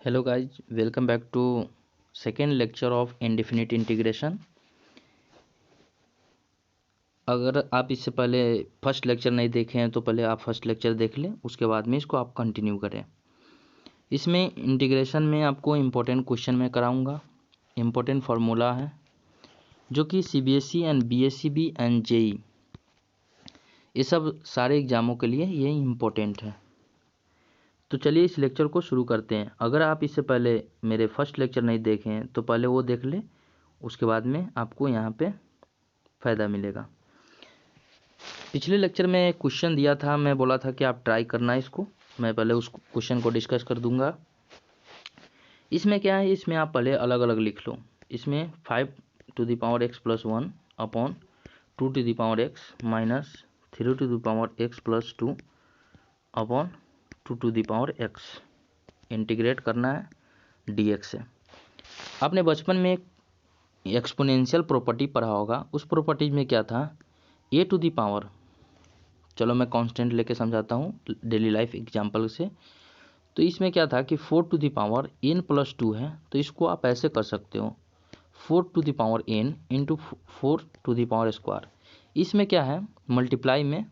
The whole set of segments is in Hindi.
Hello guys, welcome back to second lecture of indefinite integration। अगर आप इससे पहले फर्स्ट लेक्चर नहीं देखे हैं तो पहले आप फर्स्ट लेक्चर देख लें, उसके बाद में इसको आप कंटिन्यू करें। इसमें इंटीग्रेशन में आपको इम्पोर्टेंट क्वेश्चन मैं कराऊंगा, इम्पोर्टेंट फार्मूला है जो कि CBSE and BSCB and JEE ये सब सारे एग्जामों के लिए ये इम्पोर्टेंट है। तो चलिए इस लेक्चर को शुरू करते हैं। अगर आप इससे पहले मेरे फर्स्ट लेक्चर नहीं देखे हैं तो पहले वो देख लें, उसके बाद में आपको यहाँ पे फ़ायदा मिलेगा। पिछले लेक्चर में एक क्वेश्चन दिया था, मैं बोला था कि आप ट्राई करना इसको। मैं पहले उस क्वेश्चन को डिस्कस कर दूंगा। इसमें क्या है, इसमें आप पहले अलग अलग लिख लो। इसमें 5⁻x+1 upon 2⁻x minus 3⁻x+2 upon 2⁻x integrate करना है dx से। आपने बचपन में एक एक्सपोनेंशियल प्रॉपर्टी पढ़ा होगा। उस प्रॉपर्टी में क्या था, a⁻, चलो मैं कांस्टेंट लेके समझाता हूँ डेली लाइफ एग्जांपल से। तो इसमें क्या था कि 4n+2 है, तो इसको आप ऐसे कर सकते हो 4n इंटू 4⁻²। इसमें क्या है, मल्टीप्लाई में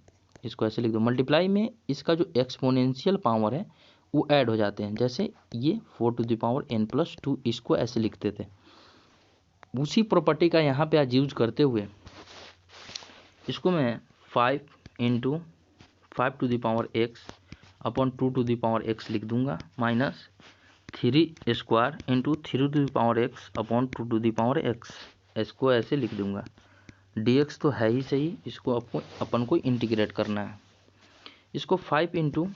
इसको ऐसे लिख दो, मल्टीप्लाई में इसका जो एक्सपोनेंशियल पावर है वो ऐड हो जाते हैं। जैसे ये 4n+2 इसको ऐसे लिखते थे। उसी प्रॉपर्टी का यहाँ पे आज यूज करते हुए इसको मैं 5 इंटू 5⁻x अपॉन 2⁻x लिख दूंगा minus 3² into 3⁻x upon 2⁻x इसको ऐसे लिख दूंगा। dx तो है ही सही, इसको आपको अपन को इंटीग्रेट करना है। इसको 5 इंटू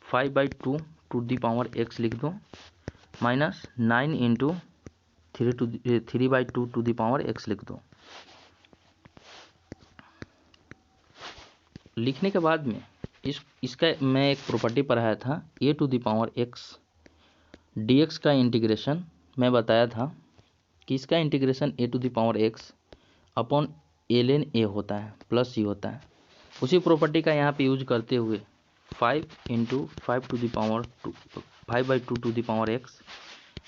5/2 2⁻x लिख दो माइनस 9 इंटू 3/2 2⁻x लिख दो। लिखने के बाद में इसका मैं एक प्रॉपर्टी पढ़ाया था a⁻x dx का इंटीग्रेशन। मैं बताया था कि इसका integration a⁻x upon ln a होता है प्लस c होता है। उसी प्रॉपर्टी का यहाँ पे यूज करते हुए 5 into 5/2 2⁻x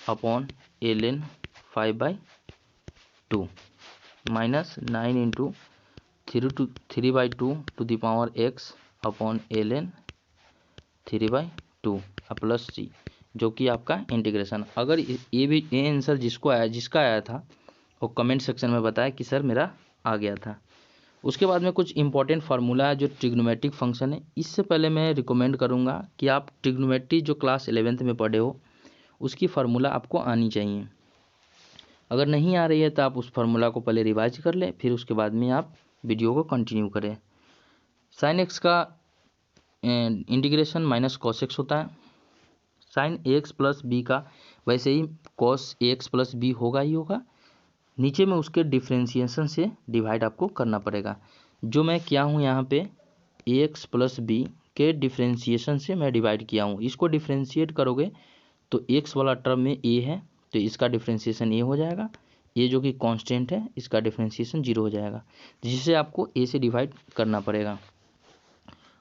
upon ln 5/2 minus 9 into 3/2 2⁻x upon ln 3/2 plus c, जो कि आपका इंटीग्रेशन। अगर ये आंसर जिसका आया था वो कमेंट सेक्शन में बताया कि सर मेरा आ गया था। उसके बाद में कुछ इंपॉर्टेंट फार्मूला है जो ट्रिग्नोमेट्रिक फंक्शन है। इससे पहले मैं रिकमेंड करूंगा कि आप ट्रिग्नोमेट्री जो क्लास 11th में पढ़े हो उसकी फार्मूला आपको आनी चाहिए। अगर नहीं आ रही है तो आप उस फार्मूला को पहले रिवाइज कर लें, फिर उसके बाद में आप वीडियो को कंटिन्यू करें। साइन एक्स का इंटीग्रेशन माइनस कॉस एक्स होता है। साइन एक्स प्लस बी का वैसे ही कॉस एक्स प्लस बी होगा ही होगा। नीचे में उसके डिफ्रेंशिएशन से डिवाइड आपको करना पड़ेगा। जो मैं किया हूँ यहाँ पे एक्स प्लस बी के डिफ्रेंशिएशन से मैं डिवाइड किया हूँ। इसको डिफ्रेंशिएट करोगे तो एक्स वाला टर्म में ए है तो इसका डिफ्रेंशिएशन ए हो जाएगा। ये जो कि कांस्टेंट है इसका डिफ्रेंशिएशन 0 हो जाएगा, जिसे आपको ए से डिवाइड करना पड़ेगा।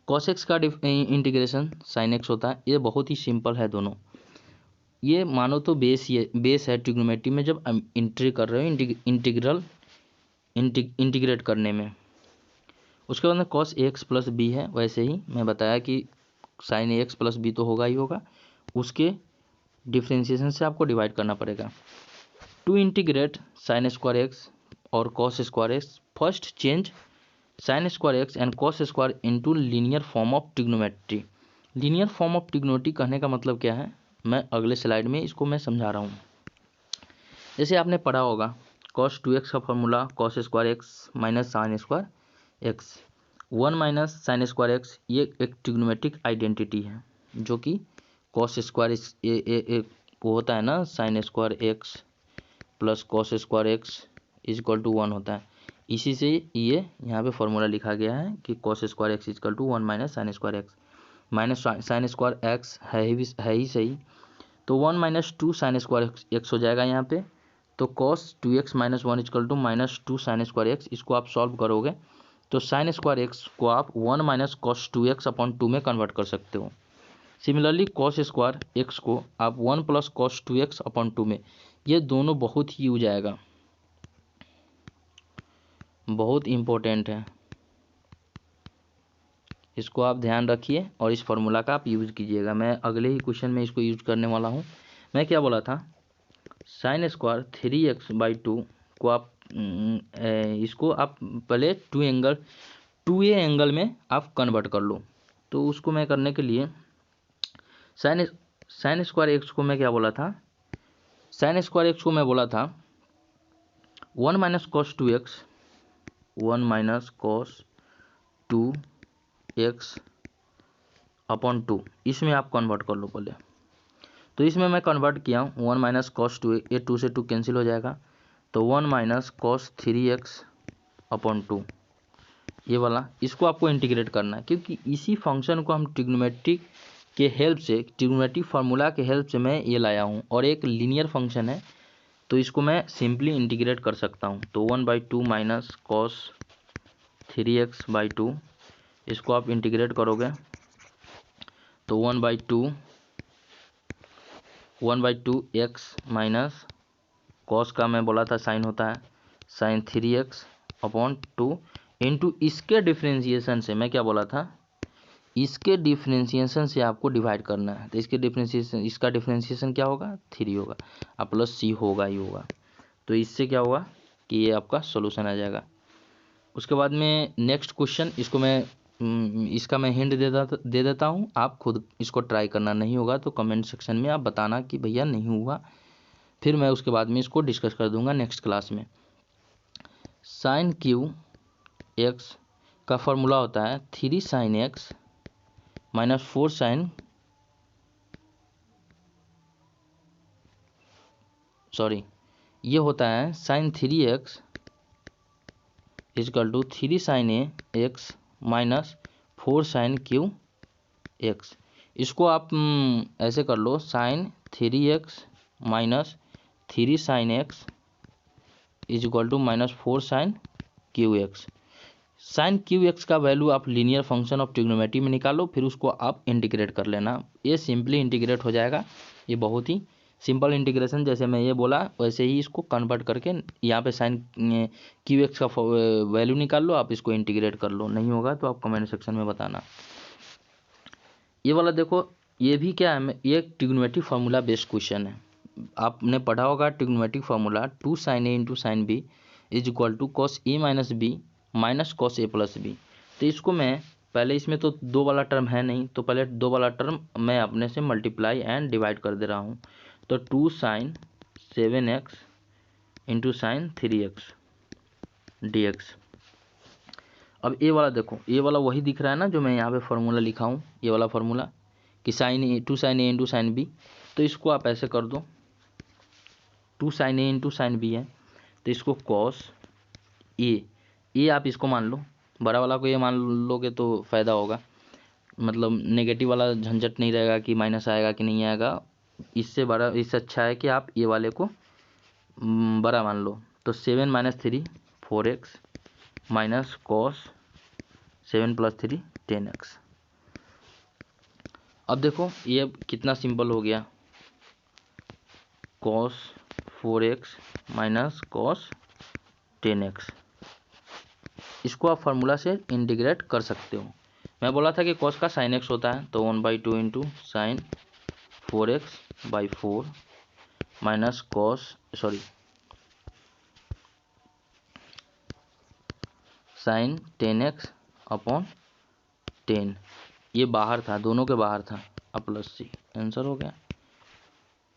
कॉस एक्स का इंटीग्रेशन साइन एक्स होता है। ये बहुत ही सिंपल है दोनों। ये मानो तो बेस है ट्रिग्नोमेट्री में जब एंट्री कर रहे हो इंटीग्रेट करने में। उसके बाद में कॉस एक्स प्लस बी है। वैसे ही मैं बताया कि साइन एक्स प्लस बी तो होगा ही होगा, उसके डिफ्रेंशिएशन से आपको डिवाइड करना पड़ेगा। To integrate sine square x और cos square x, first change sine square x and cos square into linear form of trigonometry. Linear form of trigonometry कहने का मतलब क्या है, मैं अगले स्लाइड में इसको मैं समझा रहा हूँ। जैसे आपने पढ़ा होगा cos 2x का formula cos square x minus sine square x, 1 minus sine square x, ये एक ट्रिग्नोमेट्रिक आइडेंटिटी है जो कि cos स्क्वायर वो होता है ना, sine square x plus cos square x is equal to 1 होता है। इसी से ये यहाँ पे फॉर्मूला लिखा गया है कि cos square x is equal to 1 minus sine square x. Minus sine square x है ही सही, तो 1 माइनस 2 साइन स्क्वायर एक्स हो जाएगा यहाँ पे। तो cos 2x minus 1 equal to minus 2 sine square x. इसको आप सॉल्व करोगे तो साइन स्क्वायर एक्स को आप 1 माइनस कॉस 2x अपॉन 2 में कन्वर्ट कर सकते हो। सिमिलरली कॉस स्क्वायर एक्स को आप 1 प्लस कॉस 2x अपॉन 2 में, ये दोनों बहुत ही यूज आएगा, बहुत इम्पोर्टेंट है, इसको आप ध्यान रखिए और इस फॉर्मूला का आप यूज कीजिएगा। मैं अगले ही क्वेश्चन में इसको यूज करने वाला हूँ। मैं क्या बोला था, साइन स्क्वायर 3x/2 को आप इसको आप पहले 2a एंगल में आप कन्वर्ट कर लो। तो उसको मैं करने के लिए साइन स्क्वायर एक्स को मैं क्या बोला था, साइन स्क्वायर एक्स को मैं बोला था 1 minus cos 2x, 1 minus cos 2x upon 2, इसमें आप कन्वर्ट कर लो पहले। तो इसमें मैं कन्वर्ट किया हूँ 1 माइनस कॉस 2, ये 2 से 2 कैंसिल हो जाएगा, तो 1 माइनस कॉस 3x अपॉन 2, ये वाला, इसको आपको इंटीग्रेट करना है, क्योंकि इसी फंक्शन को हम ट्रिग्नोमेट्रिक के हेल्प से, ट्रिग्नोमेट्रिक फार्मूला के हेल्प से मैं ये लाया हूँ, और एक लीनियर फंक्शन है तो इसको मैं सिंपली इंटीग्रेट कर सकता हूँ। तो 1/2 माइनस कॉस 3x/2, इसको आप इंटीग्रेट करोगे तो 1/2 x माइनस कॉस का मैं बोला था साइन होता है, साइन 3x अपॉन 2 इंटू इसके डिफ्रेंशिएशन से, मैं क्या बोला था, इसके डिफ्रेंशिएशन से आपको डिवाइड करना है। तो इसके डिफ्रेंशिएशन, इसका डिफ्रेंशिएशन क्या होगा, 3 होगा, अब प्लस c होगा ही होगा। तो इससे क्या होगा कि ये आपका सॉल्यूशन आ जाएगा। उसके बाद में नेक्स्ट क्वेश्चन, इसको मैं इसका मैं हिंट दे देता हूँ, आप खुद इसको ट्राई करना, नहीं होगा तो कमेंट सेक्शन में आप बताना कि भैया नहीं हुआ, फिर मैं उसके बाद में इसको डिस्कस कर दूंगा नेक्स्ट क्लास में। साइन क्यू एक्स का फॉर्मूला होता है 3 sine x minus 4 sine, sorry, ये होता है sine 3x is equal to 3 sine x minus 4 sine cube x. इसको आप ऐसे कर लो, sine 3x minus 3 sine x is equal to minus 4 sine cube x. Sine cube x का वैल्यू आप लीनियर फंक्शन ऑफ ट्रिग्नोमेट्री में निकालो, फिर उसको आप इंटीग्रेट कर लेना, ये सिंपली इंटीग्रेट हो जाएगा। ये बहुत ही सिंपल इंटीग्रेशन, जैसे मैं ये बोला वैसे ही इसको कन्वर्ट करके यहाँ पे साइन क्यू एक्स का वैल्यू निकाल लो, आप इसको इंटीग्रेट कर लो, नहीं होगा तो आप कमेंट सेक्शन में बताना। ये वाला देखो, ये भी क्या है, ये ट्रिग्नोमेट्रिक फार्मूला बेस्ड क्वेश्चन है, आपने पढ़ा होगा trigonometric formula 2 sin a into sine B is equal to cos A minus B minus cos A plus B. तो इसको मैं पहले, इसमें तो 2 वाला टर्म है नहीं, तो पहले 2 वाला टर्म मैं अपने से मल्टीप्लाई एंड डिवाइड कर दे रहा हूँ। तो 2 sin 7x into sine 3x dx। अब ये वाला देखो, ये वाला वही दिख रहा है ना जो मैं यहाँ पे फार्मूला लिखा हूँ, ये वाला फार्मूला कि sine 2 sin a into sine B. तो इसको आप ऐसे कर दो, 2 sin a into sine B है, तो इसको कॉस ए आप इसको मान लो, बड़ा वाला को ये मान लोगे तो फ़ायदा होगा, मतलब नेगेटिव वाला झंझट नहीं रहेगा कि माइनस आएगा कि नहीं आएगा, इससे बड़ा, इससे अच्छा है कि आप ये वाले को बड़ा मान लो। तो 7 minus 3 4x minus cos 7 plus 3 10x। अब देखो ये कितना सिंपल हो गया, cos 4x minus cos 10x, इसको आप फार्मूला से इंटीग्रेट कर सकते हो। मैं बोला था कि कॉस का साइन एक्स होता है, तो 1/2 into sine 4x/4 minus cos, sorry, sine 10x upon 10, ये बाहर था, दोनों के बाहर था, अब प्लस सी, आंसर हो गया।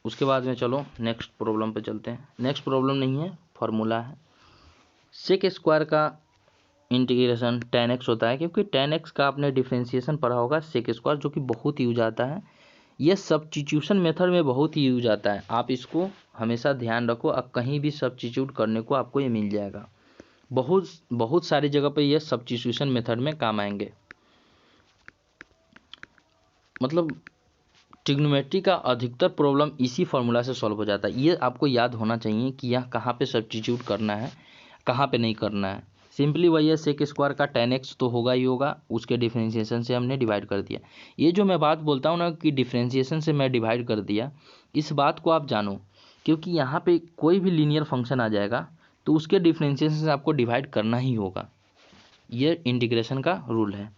उसके बाद में चलो नेक्स्ट प्रॉब्लम पे चलते हैं। नेक्स्ट प्रॉब्लम नहीं है, फार्मूला है। सेक स्क्वायर का इंटीग्रेशन tan x होता है, क्योंकि tan x का आपने डिफ्रेंशिएशन पढ़ा होगा सेक स्क्वायर, जो कि बहुत ही यूज आता है, ये सब्स्टिट्यूशन मेथड में बहुत ही यूज आता है। आप इसको हमेशा ध्यान रखो, अब कहीं भी सब्स्टिट्यूट करने को आपको ये मिल जाएगा, बहुत सारी जगह पे ये सब्स्टिट्यूशन मेथड में काम आएंगे। मतलब ट्रिग्नोमेट्री का अधिकतर प्रॉब्लम इसी फार्मूला से सॉल्व हो जाता है। ये आपको याद होना चाहिए कि यह कहाँ पे सब्स्टिट्यूट करना है, कहाँ पे नहीं करना है। सिंपली वही है, सेक स्क्वायर का 10x तो होगा ही होगा, उसके डिफरेंशिएशन से हमने डिवाइड कर दिया। ये जो मैं बात बोलता हूँ ना कि डिफरेंशिएशन से मैं डिवाइड कर दिया, इस बात को आप जानो, क्योंकि यहाँ पे कोई भी लीनियर फंक्शन आ जाएगा तो उसके डिफरेंशिएशन से आपको डिवाइड करना ही होगा। ये इंटीग्रेशन का रूल है।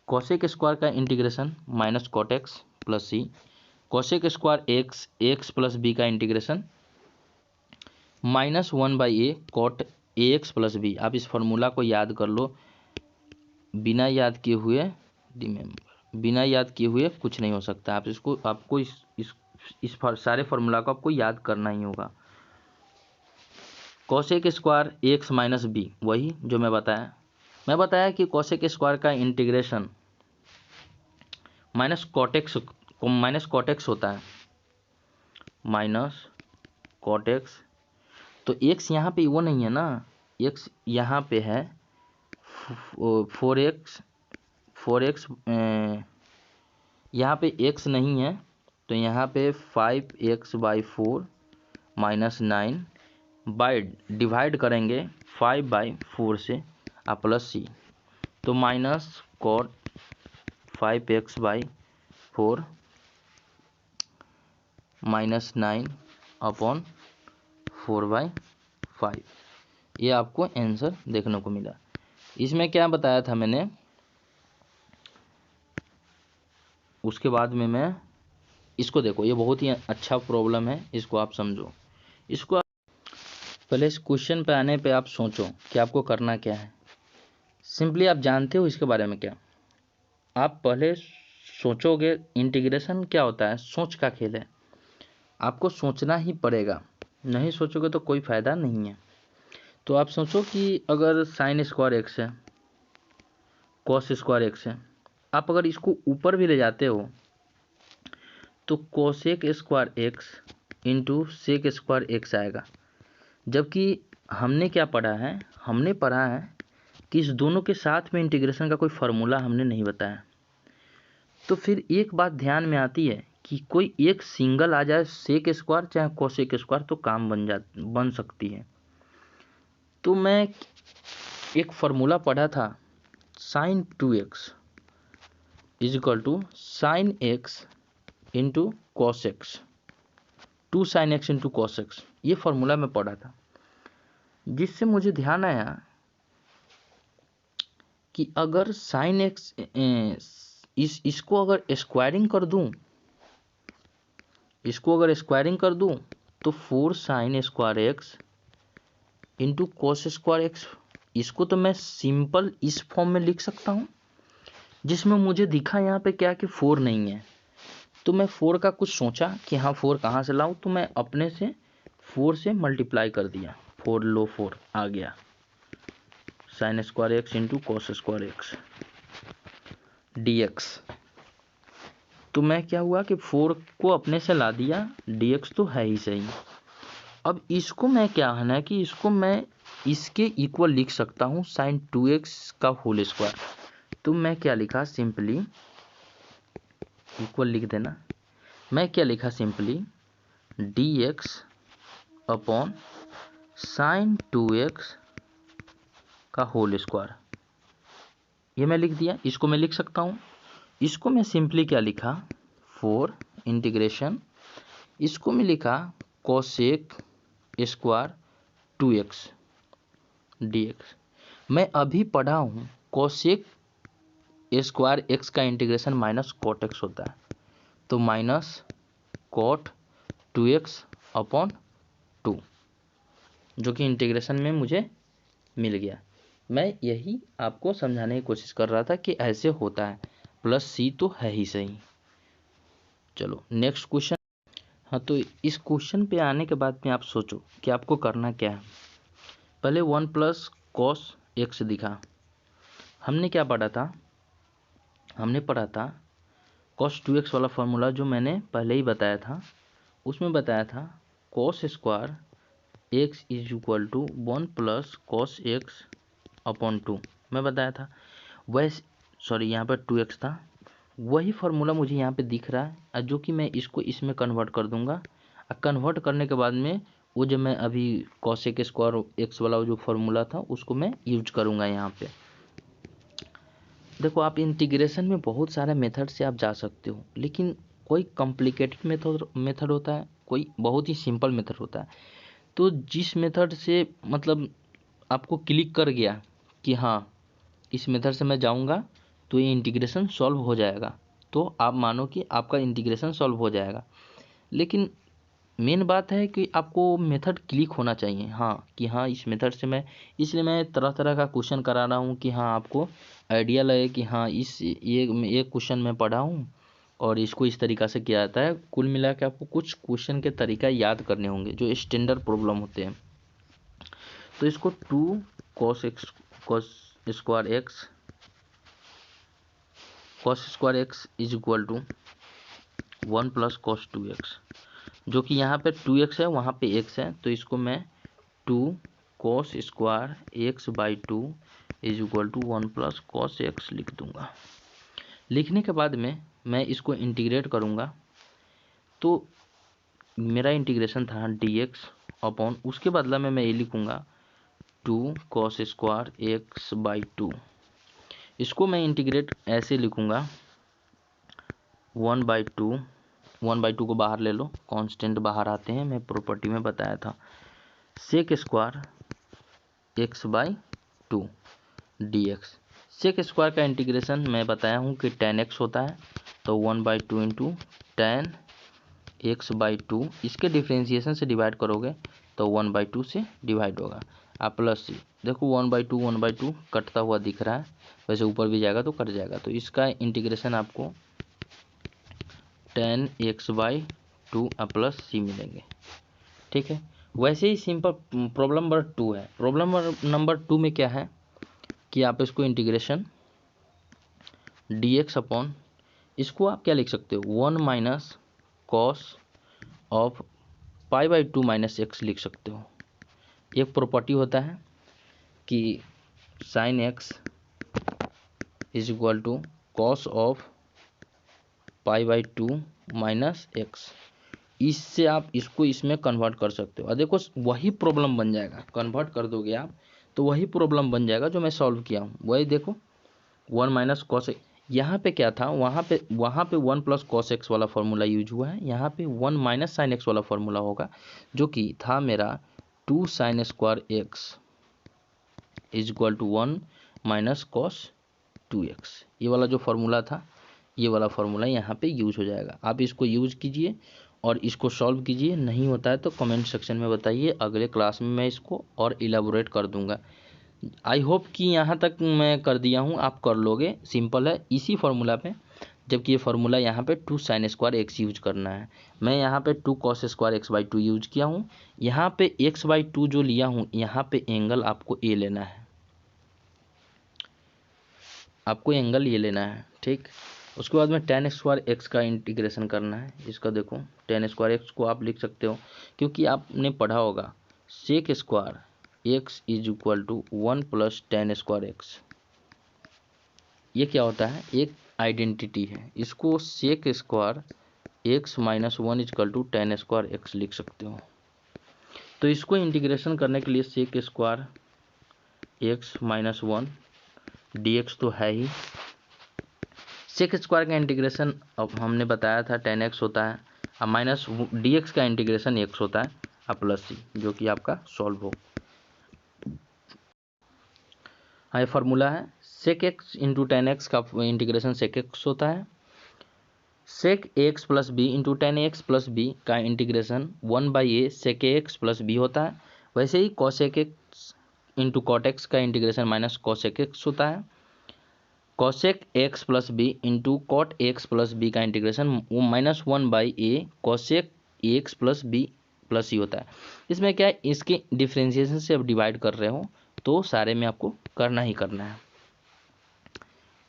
कोसेक स्क्वायर का integration minus cot x plus C, cosec square x x plus B का integration -1/a cot A x plus B. आप इस फॉर्मूला को याद कर लो, बिना याद किए हुए रिमेंबर, बिना याद किए हुए कुछ नहीं हो सकता। आप इसको आपको इस सारे फॉर्मूला को आपको याद करना ही होगा। Cosec square x minus B, वही जो मैं बताया कि कोसेक स्क्वायर का इंटीग्रेशन माइनस कॉटेक्स होता है, माइनस कॉटेक्स। तो एक्स यहाँ पे वो नहीं है ना, एक्स यहाँ पे है 4x, यहाँ पे x नहीं है तो यहाँ पे 5x/4 -9 बाई डिवाइड करेंगे 5/4 से प्लस सी, तो माइनस कॉट 5x/4 -9/4/5। ये आपको आंसर देखने को मिला। इसमें क्या बताया था मैंने, उसके बाद में मैं इसको देखो, ये बहुत ही अच्छा प्रॉब्लम है, इसको आप समझो। इसको पहले इस क्वेश्चन पे आने पे आप सोचो कि आपको करना क्या है। सिंपली आप जानते हो इसके बारे में क्या, आप पहले सोचोगे। इंटीग्रेशन क्या होता है, सोच का खेल है, आपको सोचना ही पड़ेगा, नहीं सोचोगे तो कोई फ़ायदा नहीं है। तो आप सोचो कि अगर साइन स्क्वायर एक्स है, कॉस स्क्वायर एक्स है, आप अगर इसको ऊपर भी ले जाते हो तो cosec square x into sec square x आएगा। जबकि हमने क्या पढ़ा है, हमने पढ़ा है कि इस दोनों के साथ में इंटीग्रेशन का कोई फार्मूला हमने नहीं बताया। तो फिर एक बात ध्यान में आती है कि कोई एक सिंगल आ जाए, सेक स्क्वायर चाहे कोसेक स्क्वायर, तो काम बन सकती है। तो मैं एक फार्मूला पढ़ा था, sine 2x is equal to sine x into cos x, 2 sine x into cos x, ये फार्मूला मैं पढ़ा था। जिससे मुझे ध्यान आया कि अगर साइन एक्स इसको अगर स्क्वायरिंग कर दूं तो 4 sign square x into cos square x, इसको तो मैं सिंपल इस फॉर्म में लिख सकता हूँ, जिसमें मुझे दिखा यहाँ पे क्या कि 4 नहीं है। तो मैं 4 का कुछ सोचा कि हाँ 4 कहाँ से लाऊं, तो मैं अपने से 4 से मल्टीप्लाई कर दिया, 4 आ गया, sign square x into cos square x dx। तो मैं क्या हुआ कि 4 को अपने से ला दिया, dx तो है ही सही। अब इसको मैं क्या है ना कि इसको मैं इसके इक्वल लिख सकता हूँ, साइन 2x का होल स्क्वायर। तो मैं क्या लिखा, सिंपली इक्वल लिख देना, मैं क्या लिखा simply dx upon sine 2x का होल स्क्वायर, ये मैं लिख दिया। इसको मैं लिख सकता हूँ, इसको मैं सिंपली क्या लिखा 4 इंटीग्रेशन, इसको मैं लिखा कोसेक स्क्वायर 2x dx। मैं अभी पढ़ा हूँ कोसेक स्क्वायर x का इंटीग्रेशन माइनस कॉट एक्स होता है, तो माइनस कॉट 2x अपॉन 2, जो कि इंटीग्रेशन में मुझे मिल गया। मैं यही आपको समझाने की कोशिश कर रहा था कि ऐसे होता है, प्लस सी तो है ही सही। चलो नेक्स्ट क्वेश्चन। हाँ, तो इस क्वेश्चन पे आने के बाद में आप सोचो कि आपको करना क्या है। पहले 1 प्लस कॉस एक्स दिखा, हमने क्या पढ़ा था, हमने पढ़ा था कॉस 2x वाला फॉर्मूला जो मैंने पहले ही बताया था। उसमें बताया था cos square x is equal to 1 plus cos x upon 2, मैं बताया था। वैसे सॉरी, यहाँ पर 2x था, वही फार्मूला मुझे यहाँ पे दिख रहा है, जो कि मैं इसको इसमें कन्वर्ट कर दूंगा। कन्वर्ट करने के बाद में वो जो मैं अभी कॉसेक स्क्वायर एक्स वाला जो फॉर्मूला था उसको मैं यूज करूँगा यहाँ पे। देखो आप इंटीग्रेशन में बहुत सारे मेथड से आप जा सकते हो, लेकिन कोई कॉम्प्लिकेटेड मेथड होता है, कोई बहुत ही सिंपल मेथड होता है। तो जिस मेथड से मतलब आपको क्लिक कर गया कि हाँ इस मेथड से मैं जाऊँगा तो ये इंटीग्रेशन सॉल्व हो जाएगा, तो आप मानो कि आपका इंटीग्रेशन सॉल्व हो जाएगा। लेकिन मेन बात है कि आपको मेथड क्लिक होना चाहिए, हाँ कि हाँ इस मेथड से मैं, इसलिए मैं तरह तरह का क्वेश्चन करा रहा हूँ कि हाँ आपको आइडिया लगे कि हाँ ये क्वेश्चन मैं पढ़ा हूँ और इसको इस तरीक़ा से किया जाता है। कुल मिला के आपको कुछ क्वेश्चन के तरीका याद करने होंगे जो स्टैंडर्ड प्रॉब्लम होते हैं। तो इसको 2 cos square x is equal to 1 + cos 2x, जो कि यहाँ पे 2x है, वहाँ पे x है, तो इसको मैं 2 cos square x/2 is equal to 1 + cos x लिख दूंगा। लिखने के बाद में मैं इसको इंटीग्रेट करूँगा, तो मेरा इंटीग्रेशन था dx अपॉन, उसके बदला में मैं ये लिखूँगा 2 cos स्क्वायर x/2। इसको मैं इंटीग्रेट ऐसे लिखूँगा 1/2 को बाहर ले लो, कांस्टेंट बाहर आते हैं, मैं प्रॉपर्टी में बताया था। Sec square x/2 dx। Sec square का इंटीग्रेशन मैं बताया हूँ कि tan x होता है, तो 1/2 इंटू tan x/2, इसके डिफ्रेंशिएशन से डिवाइड करोगे तो 1/2 से डिवाइड होगा। आप प्लस देखो 1/2 कटता हुआ दिख रहा है, वैसे ऊपर भी जाएगा तो कट जाएगा, तो इसका इंटीग्रेशन आपको tan x/2 प्लस c मिलेंगे। ठीक है, वैसे ही सिंपल प्रॉब्लम नंबर 2 है। प्रॉब्लम नंबर 2 में क्या है कि आप इसको इंटीग्रेशन dx अपॉन, इसको आप क्या लिख सकते हो 1 minus cos of π/2 minus x लिख सकते हो। एक प्रॉपर्टी होता है कि sine x is equal to cos of π/2 minus x, इससे आप इसको इसमें कन्वर्ट कर सकते हो। और देखो वही प्रॉब्लम बन जाएगा, कन्वर्ट कर दोगे आप तो वही प्रॉब्लम बन जाएगा जो मैं सॉल्व किया हूँ। वही देखो 1 माइनस कॉस, यहाँ पे क्या था, वहाँ पे 1 + cos x वाला फार्मूला यूज हुआ है, यहाँ पे 1 माइनस साइन x वाला फार्मूला होगा, जो कि था मेरा 2 sin square x is equal to 1 minus cos 2x। ये वाला जो फार्मूला था, ये वाला फार्मूला यहाँ पे यूज हो जाएगा। आप इसको यूज कीजिए और इसको सॉल्व कीजिए। नहीं होता है तो कमेंट सेक्शन में बताइए, अगले क्लास में मैं इसको और इलाबोरेट कर दूंगा। आई होप कि यहाँ तक मैं कर दिया हूँ, आप कर लोगे, सिंपल है इसी फार्मूला पे। जबकि ये फार्मूला यहाँ पे 2 sin स्क्वायर x यूज करना है, मैं यहाँ पे 2 cos स्क्वायर x/2 यूज किया हूँ। यहाँ पे x/2 जो लिया हूँ, यहाँ पे एंगल आपको ए लेना है, आपको एंगल ये लेना है। ठीक, उसके बाद में tan स्क्वायर x का इंटीग्रेशन करना है। इसका देखो tan स्क्वायर x को आप लिख सकते हो, क्योंकि आपने पढ़ा होगा sec square x is equal to 1 + tan square x। ये क्या होता है, एक आइडेंटिटी है। इसको sec square x minus 1 equal to tan square x लिख सकते हो। तो इसको इंटीग्रेशन करने के लिए sec square x minus 1 dx तो है ही। सेक स्क्वायर का इंटीग्रेशन अब हमने बताया था tan x होता है, अब माइनस dx का इंटीग्रेशन x होता है, अब प्लस c, जो कि आपका सॉल्व हो। हाँ, ये फार्मूला है sec x into tan x का इंटीग्रेशन सेक x होता है। Sec x plus B into tan x plus B का integration 1/a sec x plus B होता है। वैसे ही cosec x into cot x का इंटीग्रेशन माइनस cosec x होता है। cosec x plus B into cot x plus B का integration -1/a cosec x plus B plus C होता है। इसमें क्या है, इसके डिफ्रेंशिएशन से अब डिवाइड कर रहे हो तो सारे में आपको करना ही करना है।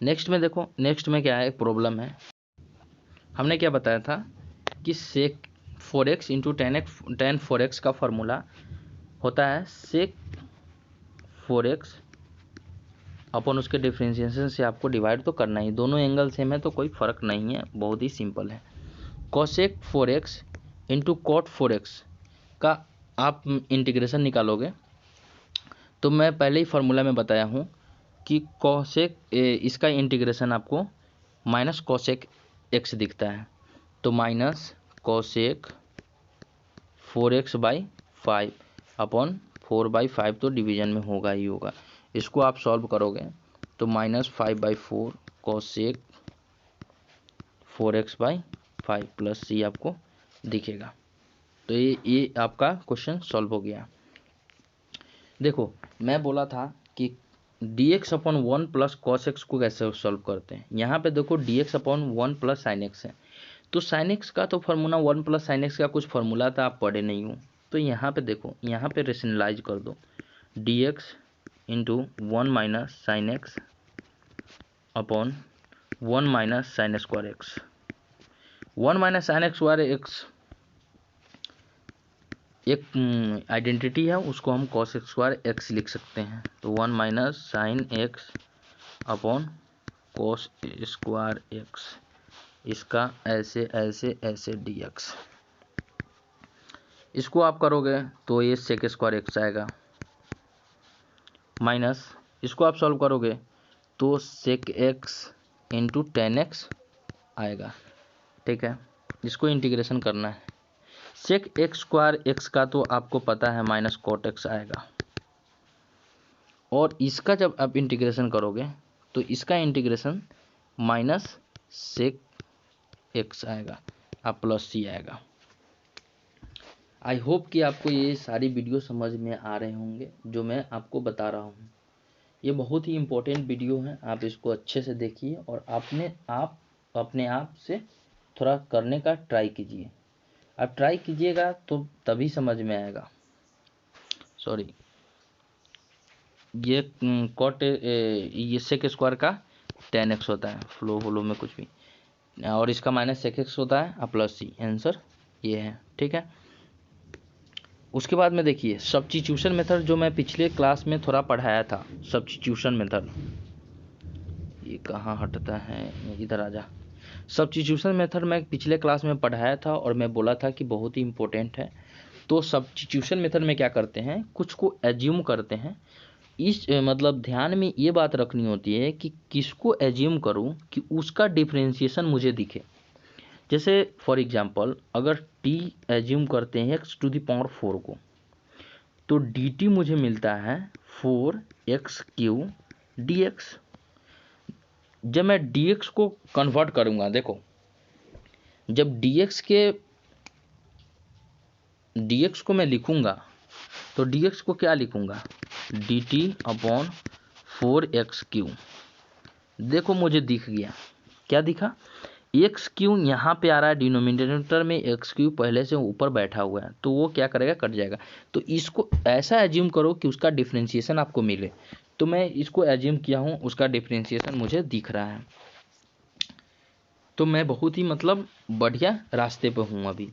नेक्स्ट में देखो, नेक्स्ट में क्या है, प्रॉब्लम है। हमने क्या बताया था कि सेक 4x इंटू tan 4x का फॉर्मूला होता है सेक 4x अपन उसके डिफ्रेंशिएशन से आपको डिवाइड तो करना ही, दोनों एंगल सेम है तो कोई फ़र्क नहीं है, बहुत ही सिंपल है। cosec 4x into cot 4x का आप इंटीग्रेशन निकालोगे तो मैं पहले ही फार्मूला में बताया हूँ कि कॉसेक इसका इंटीग्रेशन आपको माइनस कॉसेक एक्स दिखता है, तो माइनस कॉसेक 4x/5 अपॉन 4/5 तो डिवीजन में होगा ही होगा। इसको आप सॉल्व करोगे तो -5/4 कॉसेक 4x/5 प्लस सी आपको दिखेगा। तो ये आपका क्वेश्चन सॉल्व हो गया। देखो मैं बोला था कि dx/1 प्लस कॉस एक्स को कैसे सॉल्व करते हैं। यहाँ पे देखो dx/1 प्लस साइन एक्स है, तो साइन एक्स का तो फार्मूला 1 प्लस साइन एक्स का कुछ फार्मूला था, आप पढ़े नहीं हो। तो यहाँ पे देखो, यहाँ पे रेशनलाइज कर दो, dx into 1 minus sine x upon 1 minus sine square x. 1 minus sine x square x एक आइडेंटिटी है, उसको हम कॉस एक्स स्क्वायर एक्स लिख सकते हैं। तो 1 minus sine x upon cos square x, इसका ऐसे ऐसे ऐसे dx। इसको आप करोगे तो ये सेक स्क्वायर एक्स आएगा, माइनस इसको आप सॉल्व करोगे तो sec x into tan x आएगा। ठीक है, इसको इंटीग्रेशन करना है। सेक एक्स स्क्वायर एक्स का तो आपको पता है माइनस कॉट एक्स आएगा, और इसका जब आप इंटीग्रेशन करोगे तो इसका इंटीग्रेशन माइनस सेक एक्स आएगा, आप प्लस सी आएगा। आई होप कि आपको ये सारी वीडियो समझ में आ रहे होंगे जो मैं आपको बता रहा हूँ। ये बहुत ही इम्पोर्टेंट वीडियो है, आप इसको अच्छे से देखिए और अपने आप से थोड़ा करने का ट्राई कीजिए। आप ट्राई कीजिएगा तो तभी समझ में आएगा। सॉरी, ये कॉट ये सेक स्क्वायर का टेन एक्स होता है, फ्लो में कुछ भी, और इसका माइनस सेक एक्स होता है और प्लस सी, आंसर ये है। ठीक है, उसके बाद में देखिए सब्स्टिट्यूशन मेथड, जो मैं पिछले क्लास में थोड़ा पढ़ाया था। सब्स्टिट्यूशन मेथड, ये कहाँ हटता है, इधर आ जा। सब्स्टिट्यूशन मेथड मैं पिछले क्लास में पढ़ाया था और मैं बोला था कि बहुत ही इंपॉर्टेंट है। तो सब्स्टिट्यूशन मेथड में क्या करते हैं, कुछ को एज्यूम करते हैं। इस मतलब ध्यान में ये बात रखनी होती है कि किसको एज्यूम करूं कि उसका डिफरेंशिएशन मुझे दिखे। जैसे फॉर एग्जांपल अगर t एज्यूम करते हैं x⁴ को, तो dt मुझे मिलता है 4x³ dx। जब मैं dx को कन्वर्ट करूंगा, देखो जब dx को मैं लिखूंगा तो dx को क्या लिखूंगा, dt/4x³। देखो मुझे दिख गया, क्या दिखा, x³ यहाँ पे आ रहा है डिनोमिनेटर में, x³ पहले से ऊपर बैठा हुआ है, तो वो क्या करेगा, कट जाएगा। तो इसको ऐसा एज्यूम करो कि उसका डिफरेंशिएशन आपको मिले। तो मैं इसको एज्यूम किया हूँ, उसका डिफरेंशिएशन मुझे दिख रहा है, तो मैं बहुत ही मतलब बढ़िया रास्ते पे हूँ अभी।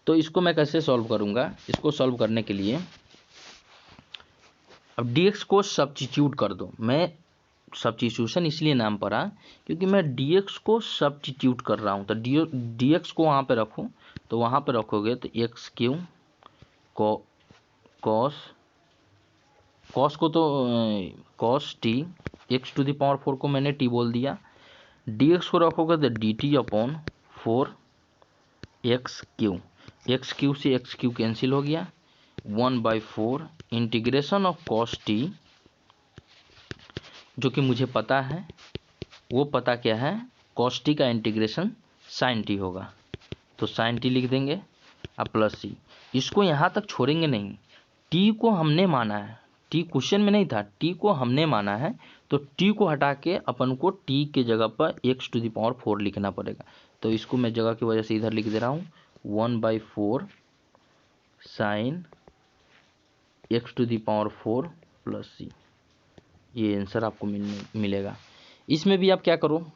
तो इसको मैं कैसे सॉल्व करूँगा, इसको सॉल्व करने के लिए अब dx को सब्स्टिट्यूट कर दो। मैं सब्स्टिट्यूशन इसलिए नाम पड़ा क्योंकि मैं dx को सब्स्टिट्यूट कर रहा हूँ। तो dx को वहाँ पे रखो, तो वहाँ पे रखोगे तो x³ cos को तो cos t, x⁴ को मैंने t बोल दिया, dx को रखोगे तो dt/4x³। x³ से x³ कैंसिल हो गया, 1/4 इंटीग्रेशन ऑफ cos t, जो कि मुझे पता है, वो पता क्या है, cos t का इंटीग्रेशन sin t होगा, तो sin t लिख देंगे अब प्लस सी। इसको यहाँ तक छोड़ेंगे नहीं, t को हमने माना है, t क्वेश्चन में नहीं था, t को हमने माना है, तो t को हटा के अपन को t के जगह पर x⁴ लिखना पड़ेगा। तो इसको मैं जगह की वजह से इधर लिख दे रहा हूँ, 1/4 साइन x⁴ प्लस सी, ये आंसर आपको मिलेगा। इसमें भी आप क्या करो,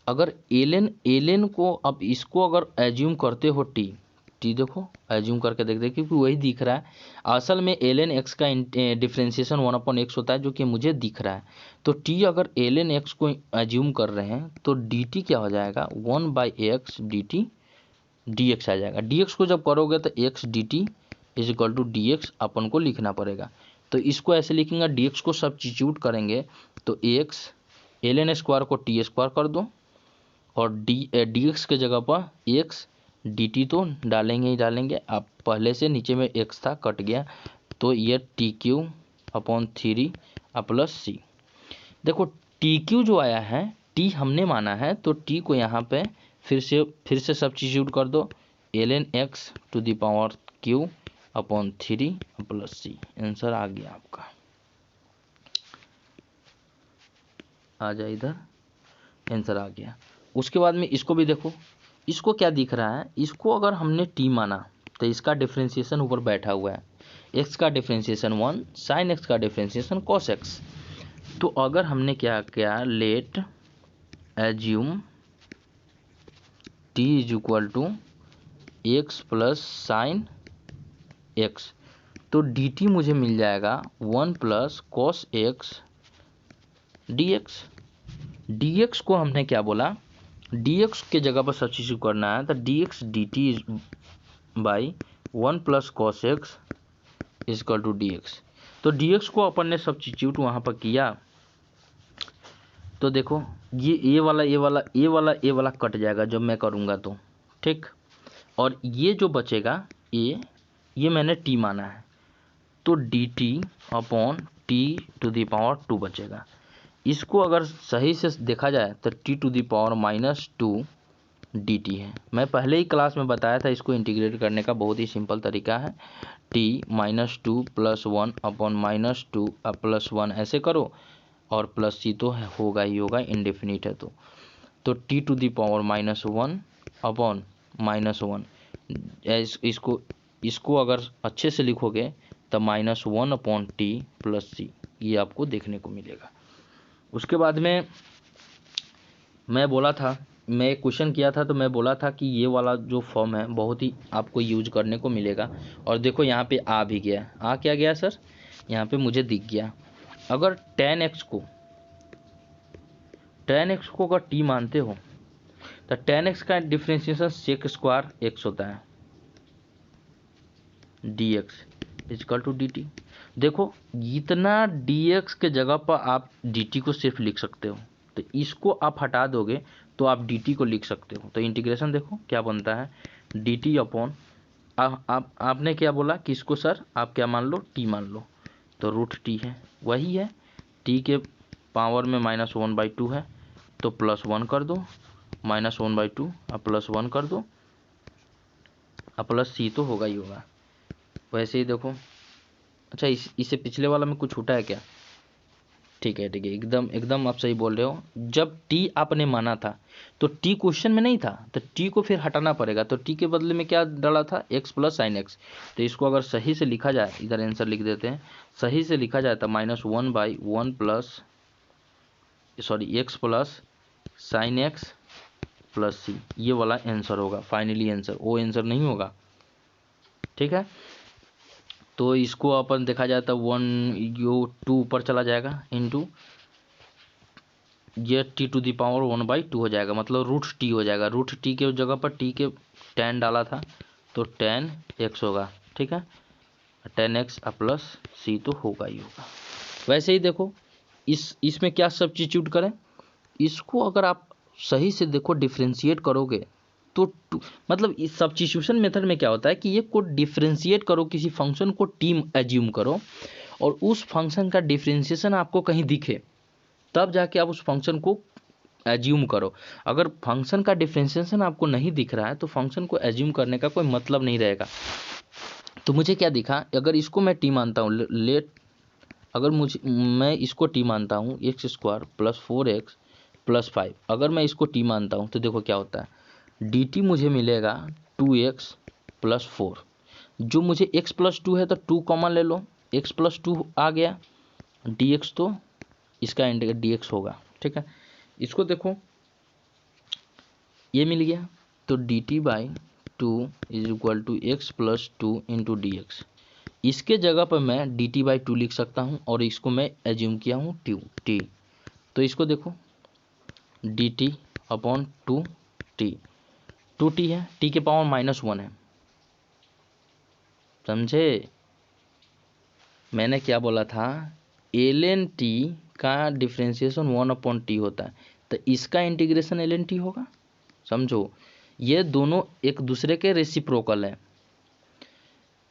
अगर एल को, अब इसको अगर एज्यूम करते हो टी देखो एज्यूम करके देख दे, क्योंकि वही दिख रहा है। असल में ln x का डिफरेंशिएशन 1/x होता है, जो कि मुझे दिख रहा है। तो t अगर ln x को एज्यूम कर रहे हैं तो dt क्या हो जाएगा, 1/x dt dx आ जाएगा। dx को जब करोगे तो x dt is equal to D X अपन को लिखना पड़ेगा। तो इसको ऐसे लिखेंगे, डी एक्स को सब्स्टिट्यूट करेंगे तो एक्स एल एन स्क्वायर को टी स्क्वायर कर दो और डी एक्स के जगह पर एक्स डी टी तो डालेंगे ही डालेंगे। अब पहले से नीचे में एक्स था कट गया, तो ये टी क्यू अपॉन 3 प्लस सी। देखो टी क्यू जो आया है, टी हमने माना है, तो टी को यहाँ पे फिर से सब्स्टिट्यूट कर दो, L N X to the power cube upon 3 plus C. Answer आ गया आपका, आ जाए इधर, आंसर आ गया। उसके बाद में इसको भी देखो, इसको क्या दिख रहा है, इसको अगर हमने टी माना तो इसका डिफ्रेंशिएशन ऊपर बैठा हुआ है, एक्स का डिफ्रेंशिएशन 1, साइन एक्स का डिफ्रेंशिएशन कॉस एक्स। तो अगर हमने क्या किया, let assume t is equal to x plus sine x, तो डी टी मुझे मिल जाएगा 1 plus cos x d x. D x को हमने क्या बोला, डी एक्स के जगह पर सब्स्टिट्यूट करना है, तो d x d t by 1 plus cos x is equal to D x. तो डी एक्स को अपन ने सब्स्टिट्यूट वहाँ पर किया, तो देखो ये वाला कट जाएगा जब मैं करूँगा तो, ठीक। और ये जो बचेगा ये मैंने टी माना है, तो d t upon t to the power 2 बचेगा। इसको अगर सही से देखा जाए तो t to the power -2 d t है। मैं पहले ही क्लास में बताया था, इसको इंटीग्रेट करने का बहुत ही सिंपल तरीका है, टी -2 प्लस 1 अपॉन -2 प्लस 1 ऐसे करो, और प्लस सी तो होगा ही होगा, इंडेफिनिट है तो t to the power -1 upon -1, इसको अगर अच्छे से लिखोगे तो -1 अपॉन टी प्लस सी, ये आपको देखने को मिलेगा। उसके बाद में मैं एक क्वेश्चन किया था, तो मैं बोला था कि ये वाला जो फॉर्म है बहुत ही आपको यूज करने को मिलेगा। और देखो यहाँ पे आ भी गया, आ क्या गया सर, यहाँ पे मुझे दिख गया। अगर tan x को अगर t मानते हो तो tan x का डिफ्रेंशिएशन सेक स्क्वायर x होता है, dx इजकल टू dt। देखो इतना dx के जगह पर आप dt को सिर्फ लिख सकते हो, तो इसको आप हटा दोगे तो आप dt को लिख सकते हो। तो इंटीग्रेशन देखो क्या बनता है, dt अपॉन आपने क्या बोला कि इसको सर आप क्या मान लो, t मान लो, तो √t है, वही है, t के पावर में -1/2 है, तो +1 कर दो, -1/2 अब +1 कर दो, अब प्लस सी तो होगा ही होगा। वैसे ही देखो, अच्छा इससे पिछले वाला में कुछ छूटा है क्या, ठीक है एकदम आप सही बोल रहे हो। जब टी आपने माना था तो टी क्वेश्चन में नहीं था, तो टी को फिर हटाना पड़ेगा, तो टी के बदले में क्या डाला था, एक्स प्लस साइन एक्स। तो इसको अगर सही से लिखा जाए, इधर आंसर लिख देते हैं, सही से लिखा जाए तो -1/1 plus X plus sine X plus C, ये वाला आंसर होगा फाइनली आंसर, वो आंसर नहीं होगा, ठीक है। तो इसको अपन देखा जाए तो 2 ऊपर चला जाएगा, इंटू ये टी टू दी पावर 1/2 हो जाएगा, मतलब √t हो जाएगा। √t के जगह पर t के tan डाला था तो tan x होगा, ठीक है, tan x प्लस सी तो होगा ही होगा। वैसे ही देखो इसमें क्या सब्स्टिट्यूट करें, इसको अगर आप सही से देखो डिफ्रेंशिएट करोगे तो मतलब इस सब्स्टिट्यूशन मेथड में क्या होता है कि ये को डिफ्रेंशिएट करो, किसी फंक्शन को टी एज्यूम करो, और उस फंक्शन का डिफ्रेंशिएशन आपको कहीं दिखे, तब जाके आप उस फंक्शन को एज्यूम करो। अगर फंक्शन का डिफ्रेंशिएशन आपको नहीं दिख रहा है तो फंक्शन को एज्यूम करने का कोई मतलब नहीं रहेगा। तो मुझे क्या दिखा, अगर इसको मैं टी मानता हूँ, अगर मैं इसको टी मानता हूँ x² + 4x + 5, अगर मैं इसको टी मानता हूँ तो देखो क्या होता है, dt मुझे मिलेगा 2x + 4, जो मुझे x + 2 है तो 2 कॉमन ले लो, x + 2 आ गया, dx तो इसका इंटीग्रेट dx होगा, ठीक है। इसको देखो ये मिल गया, तो dt/2 = x + 2 × dx। इसके जगह पर मैं dt/2 लिख सकता हूँ, और इसको मैं एज्यूम किया हूँ t, तो इसको देखो dt/2t, 2t है, t के पावर -1 है, समझे? मैंने क्या बोला था, ln t का डिफ्रेंशिएशन 1/t होता है, तो इसका इंटीग्रेशन ln t होगा। समझो, ये दोनों एक दूसरे के रेसिप्रोकल है।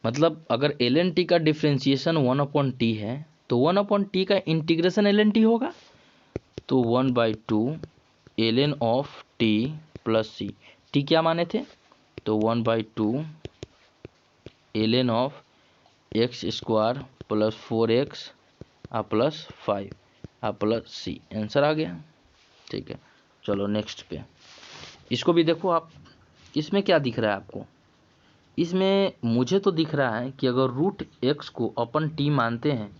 मतलब अगर ln t का डिफ्रेंशिएशन 1/t है तो 1/t का इंटीग्रेशन ln t होगा। तो 1/2 ln of t plus C, t क्या माने थे, तो 1/2 ln of X square plus 4x plus 5 plus C, answer आ गया। ठीक है, चलो नेक्स्ट पे। इसको भी देखो आप, इसमें क्या दिख रहा है आपको, इसमें मुझे तो दिख रहा है कि अगर रूट एक्स को अपन टी मानते हैं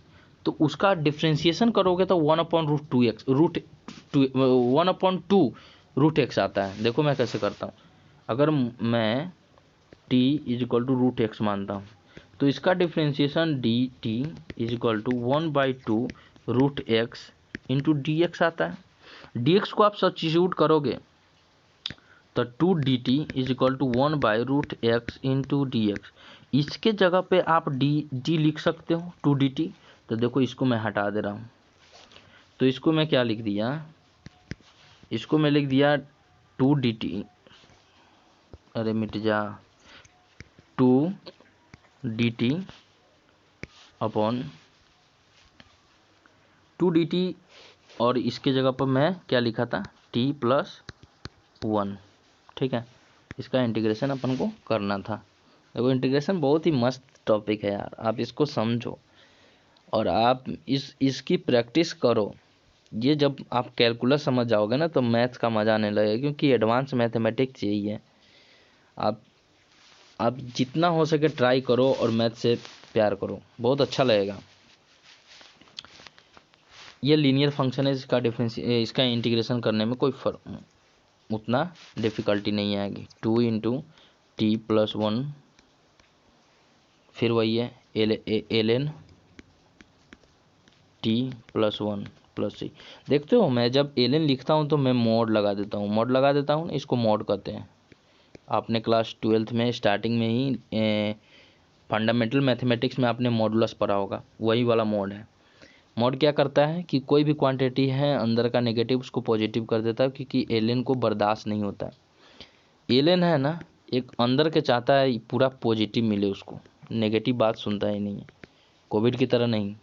तो उसका डिफ्रेंशिएशन करोगे तो 1/√2x one upon two root x आता है। देखो मैं कैसे करता हूँ, अगर मैं t is equal to root x मानता हूँ तो इसका differentiation dt is equal to 1/2 root x into d x आता है। dx को आप सब्स्टिट्यूट करोगे तो 2dt is equal to 1/√x into d x. इसके जगह पे आप डी लिख सकते हो 2dt। तो देखो इसको मैं हटा दे रहा हूँ, तो इसको मैं क्या लिख दिया, इसको मैं लिख दिया 2dt, अरे मिट जा, 2dt अपॉन 2dt, और इसके जगह पर मैं क्या लिखा था, t प्लस 1। ठीक है, इसका इंटीग्रेशन अपन को करना था। देखो इंटीग्रेशन बहुत ही मस्त टॉपिक है यार, आप इसको समझो और आप इसकी प्रैक्टिस करो। ये जब आप कैलकुलस समझ जाओगे ना तो मैथ्स का मज़ा आने लगेगा, क्योंकि एडवांस मैथमेटिक्स यही है। आप जितना हो सके ट्राई करो और मैथ से प्यार करो, बहुत अच्छा लगेगा। ये लीनियर फंक्शन है, इसका इंटीग्रेशन करने में कोई उतना डिफ़िकल्टी नहीं आएगी। 2 इंटू टी प्लस 1, फिर वही है ln टी प्लस 1 प्लस सी। देखते हो मैं जब ln लिखता हूँ तो मैं मॉड लगा देता हूँ, इसको मॉड कहते हैं। आपने क्लास 12th में स्टार्टिंग में ही फंडामेंटल मैथमेटिक्स में आपने मॉडुलस पढ़ा होगा, वही वाला मॉड है। मॉड क्या करता है कि कोई भी क्वांटिटी है अंदर का नेगेटिव उसको पॉजिटिव कर देता है, क्योंकि ln को बर्दाश्त नहीं होता है। ln है ना, एक अंदर के चाहता है पूरा पॉजिटिव मिले उसको, नेगेटिव बात सुनता ही नहीं है। कोविड की तरह नहीं,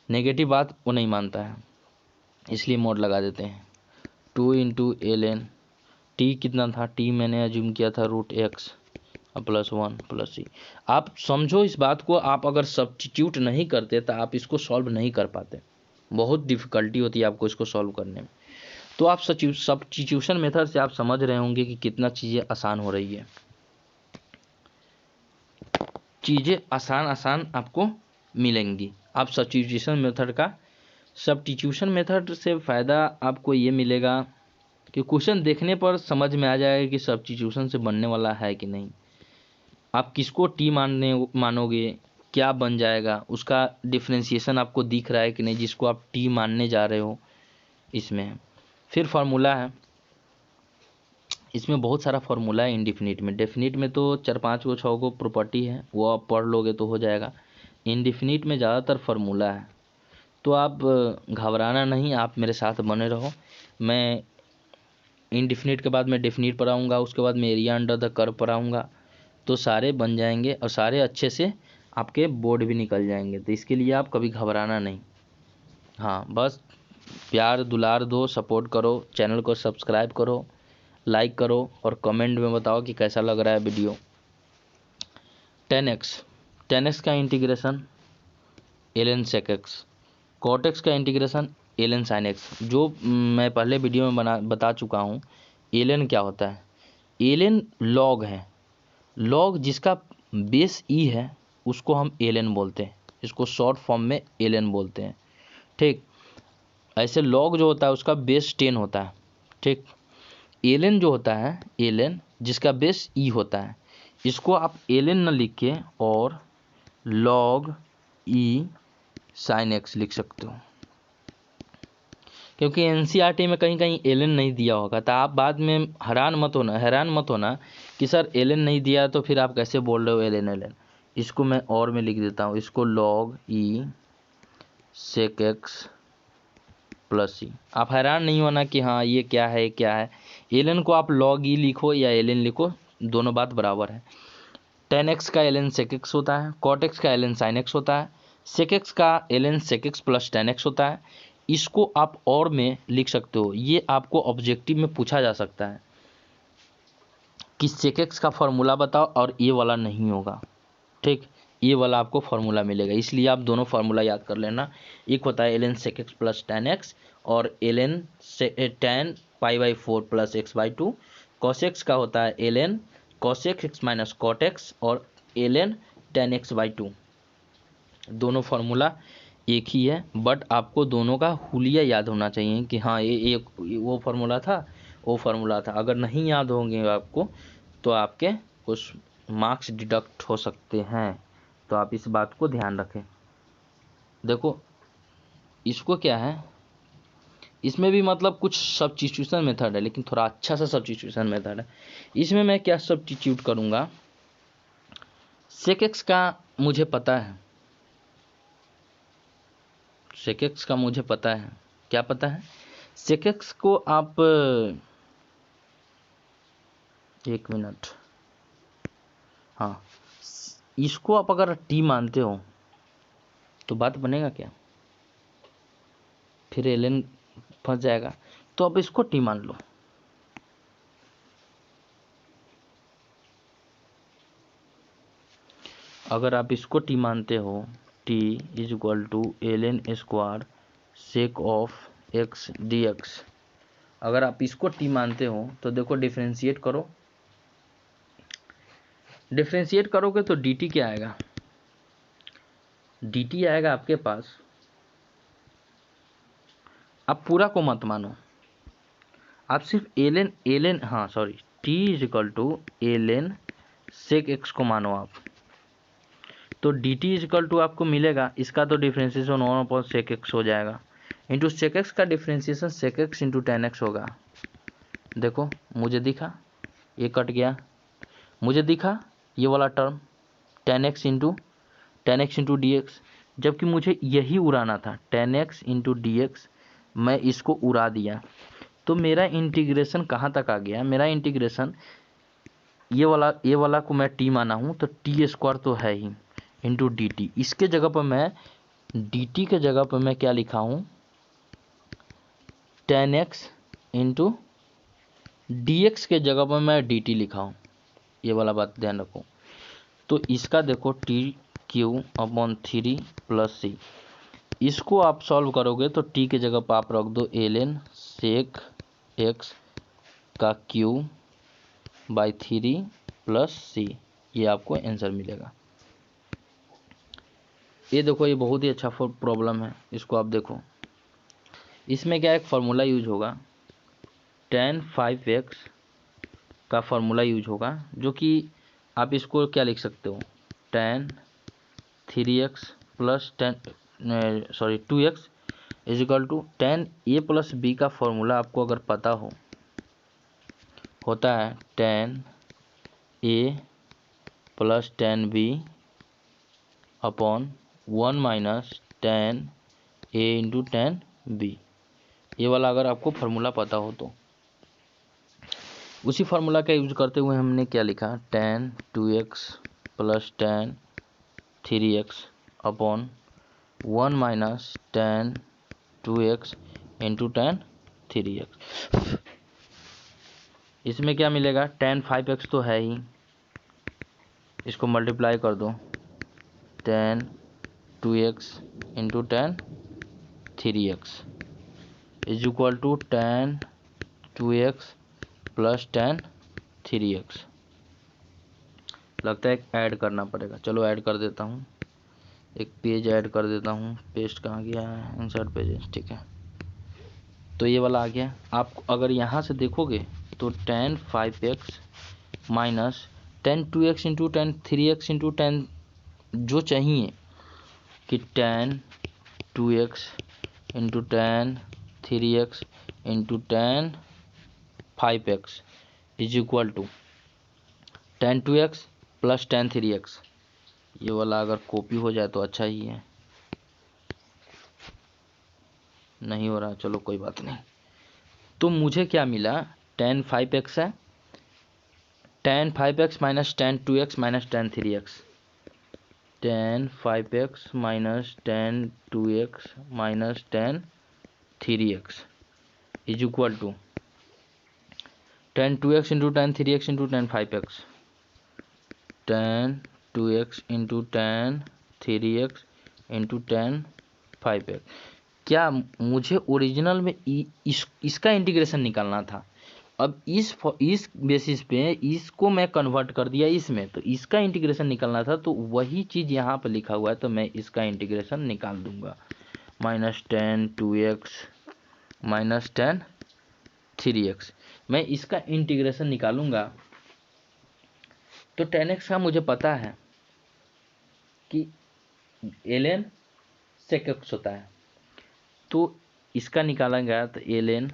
नेगेटिव बात वो नहीं मानता है, इसलिए मॉड लगा देते हैं। 2 इंटू ln टी कितना था, टी मैंने अज्यूम किया था root x plus 1 plus C. आप समझो इस बात को, आप अगर सब्स्टिट्यूट नहीं करते तो आप इसको सॉल्व नहीं कर पाते, बहुत डिफ़िकल्टी होती है आपको इसको सॉल्व करने में। तो आप सब्स्टिट्यूशन मेथड से आप समझ रहे होंगे कि कितना चीज़ें आसान हो रही है, चीज़ें आसान आपको मिलेंगी। आप सब्स्टिट्यूशन मेथड से फ़ायदा आपको ये मिलेगा कि क्वेश्चन देखने पर समझ में आ जाएगा कि सब्स्टिट्यूशन से बनने वाला है कि नहीं। आप किसको टी मानोगे, क्या बन जाएगा, उसका डिफ्रेंशिएशन आपको दिख रहा है कि नहीं, जिसको आप टी मानने जा रहे हो। इसमें फिर फार्मूला है, इसमें बहुत सारा फार्मूला है इंडिफिनिट में। डेफिनिट में तो 4-5 को 6 को प्रॉपर्टी है, वो आप पढ़ लोगे तो हो जाएगा। इंडिफिनिट में ज़्यादातर फार्मूला है, तो आप घबराना नहीं, आप मेरे साथ बने रहो। मैं इंडिफिनिट के बाद मैं डेफिनिट पढ़ाऊँगा, उसके बाद मैं एरिया अंडर द कर्व पढ़ाऊँगा, तो सारे बन जाएंगे और सारे अच्छे से आपके बोर्ड भी निकल जाएंगे। तो इसके लिए आप कभी घबराना नहीं। हाँ, बस प्यार दुलार दो, सपोर्ट करो, चैनल को सब्सक्राइब करो, लाइक करो और कमेंट में बताओ कि कैसा लग रहा है वीडियो। 10x का integration ln sec x, cot x का इंटीग्रेशन ln sin x। जो मैं पहले वीडियो में बता चुका हूँ, ln क्या होता है, ln log है, log जिसका बेस e है उसको हम ln बोलते हैं, इसको शॉर्ट फॉर्म में ln बोलते हैं। ठीक, ऐसे log जो होता है उसका बेस 10 होता है। ठीक, ln जो होता है, ln जिसका बेस e होता है, इसको आप ln न लिख के और log e sin x लिख सकते हो, क्योंकि एनसीईआरटी में कहीं कहीं ln नहीं दिया होगा। तो आप बाद में हैरान मत होना कि सर ln नहीं दिया तो फिर आप कैसे बोल रहे हो ln। इसको मैं और में लिख देता हूँ, इसको log e sec x plus C. आप हैरान नहीं होना कि हाँ ये क्या है क्या है। ln को आप log e लिखो या ln लिखो, दोनों बात बराबर है। tan x का ln sec x होता है, cot x का ln sin x होता है, sec x का ln sec x plus tan x होता है। इसको आप और में लिख सकते हो, ये आपको ऑब्जेक्टिव में पूछा जा सकता है कि sec x का फॉर्मूला बताओ, और ये वाला नहीं होगा, ठीक, ये वाला आपको फार्मूला मिलेगा। इसलिए आप दोनों फार्मूला याद कर लेना। एक होता है ln sec x plus tan x और ln tan π/4 plus x/2। cos x का होता है ln cos x minus cot x और ln tan x/2। दोनों फार्मूला एक ही है, बट आपको दोनों का हुलिया याद होना चाहिए कि हाँ ये वो फार्मूला था, वो फार्मूला था। अगर नहीं याद होंगे आपको तो आपके कुछ मार्क्स डिडक्ट हो सकते हैं, तो आप इस बात को ध्यान रखें। देखो इसको क्या है, इसमें भी मतलब कुछ सब्स्टिट्यूशन मेथड है, लेकिन थोड़ा अच्छा सा सब्स्टिट्यूशन मेथड है। इसमें मैं क्या सब्स्टिट्यूट करूँगा, सेक एक्स का मुझे पता है, सेक एक्स का मुझे पता है, क्या पता है, सेक एक्स को आप एक मिनट, हाँ इसको आप अगर टी मानते हो तो बात बनेगा क्या, फिर एलन फंस जाएगा। तो अब इसको टी मान लो, अगर आप इसको टी मानते हो, t is equal to ln square sec of x d x, अगर आप इसको टी मानते हो तो देखो डिफ्रेंशिएट करो, डिफ्रेंशिएट करोगे तो डी टी क्या आएगा, डी टी आएगा आपके पास, आप पूरा को मत मानो, आप सिर्फ एलन एलन हाँ sorry t is equal to ln sec x को मानो आप, तो d t is equal to आपको मिलेगा, इसका तो डिफ्रेंशिएशन 1/sec x हो जाएगा, इंटू sec x का differentiation sec x into tan x होगा। देखो मुझे दिखा, ये कट गया, मुझे दिखा ये वाला term tan x into d x, जबकि मुझे यही उड़ाना था tan x into d x, मैं इसको उड़ा दिया। तो मेरा इंटीग्रेशन कहाँ तक आ गया, मेरा इंटीग्रेशन ये वाला को मैं टी माना हूँ, तो टी स्क्वायर तो है ही इंटू डी टी, इसके जगह पर मैं डी टी के जगह पर मैं क्या लिखा हूँ, tan x into d x के जगह पर मैं डी टी लिखा हूँ, ये वाला बात ध्यान रखो। तो इसका देखो टी क्यू अपॉन 3 प्लस सी, इसको आप सॉल्व करोगे तो टी के जगह पर आप रख दो एलन सेक एक्स का क्यू बाई 3 प्लस सी, ये आपको आंसर मिलेगा। ये देखो ये बहुत ही अच्छा प्रॉब्लम है, इसको आप देखो, इसमें क्या एक फार्मूला यूज होगा, tan 5x का फार्मूला यूज होगा, जो कि आप इसको क्या लिख सकते हो, tan 3x plus 2x is equal to tan a plus b का फॉर्मूला आपको अगर पता हो, होता है tan a plus tan b upon 1 minus tan a into tan b, ये वाला अगर आपको फार्मूला पता हो तो उसी फार्मूला का यूज करते हुए हमने क्या लिखा, tan 2x plus tan 3x upon 1 minus tan 2x into tan 3x। इसमें क्या मिलेगा, tan 5x तो है ही, इसको मल्टीप्लाई कर दो tan 2x into tan 3x is equal to tan 2x plus tan 3x। लगता है ऐड करना पड़ेगा, चलो ऐड कर देता हूँ, एक पेज ऐड कर देता हूँ, पेस्ट कहाँ गया है, इंसर्ट पेज, ठीक है। तो ये वाला आ गया, आप अगर यहाँ से देखोगे तो tan 5x minus tan 2x into tan 3x into tan, जो चाहिए कि tan 2x into tan 3x into tan 5x is equal to tan 2x plus tan 3x, ये वाला अगर कॉपी हो जाए तो अच्छा ही है, नहीं हो रहा, चलो कोई बात नहीं। तो मुझे क्या मिला, tan 5x है, tan 5x minus tan 2x minus tan 3x, tan 5x minus tan 2x minus tan 3x is equal to tan 2x into tan 3x into tan 5x, tan 2x into tan 3x into tan 5x। क्या मुझे ओरिजिनल में इसका इंटीग्रेशन निकालना था। अब इस बेसिस पे इसको मैं कन्वर्ट कर दिया इसमें, तो इसका इंटीग्रेशन निकालना था, तो वही चीज़ यहाँ पे लिखा हुआ है, तो मैं इसका इंटीग्रेशन निकाल दूंगा। Minus tan 2x minus tan 3x, मैं इसका इंटीग्रेशन निकालूंगा। तो tan x का मुझे पता है कि ln sec x होता है, तो इसका निकाला गया तो ln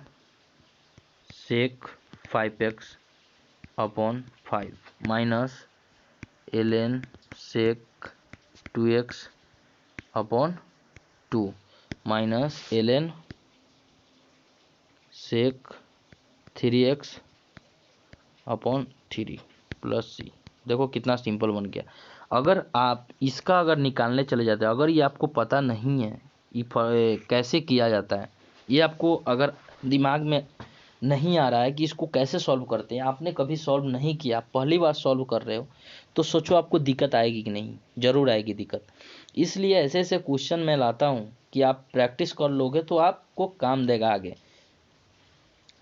sec 5x upon 5 minus ln sec 2x upon 2 minus ln sec 3x upon 3 plus c। देखो कितना सिंपल बन गया। अगर आप इसका अगर निकालने चले जाते हैं, अगर ये आपको पता नहीं है ये कैसे किया जाता है, ये आपको अगर दिमाग में नहीं आ रहा है कि इसको कैसे सॉल्व करते हैं, आपने कभी सॉल्व नहीं किया, पहली बार सॉल्व कर रहे हो, तो सोचो आपको दिक्कत आएगी कि नहीं, ज़रूर आएगी दिक्कत। इसलिए ऐसे ऐसे क्वेश्चन मैं लाता हूँ कि आप प्रैक्टिस कर लोगे तो आपको काम देगा आगे,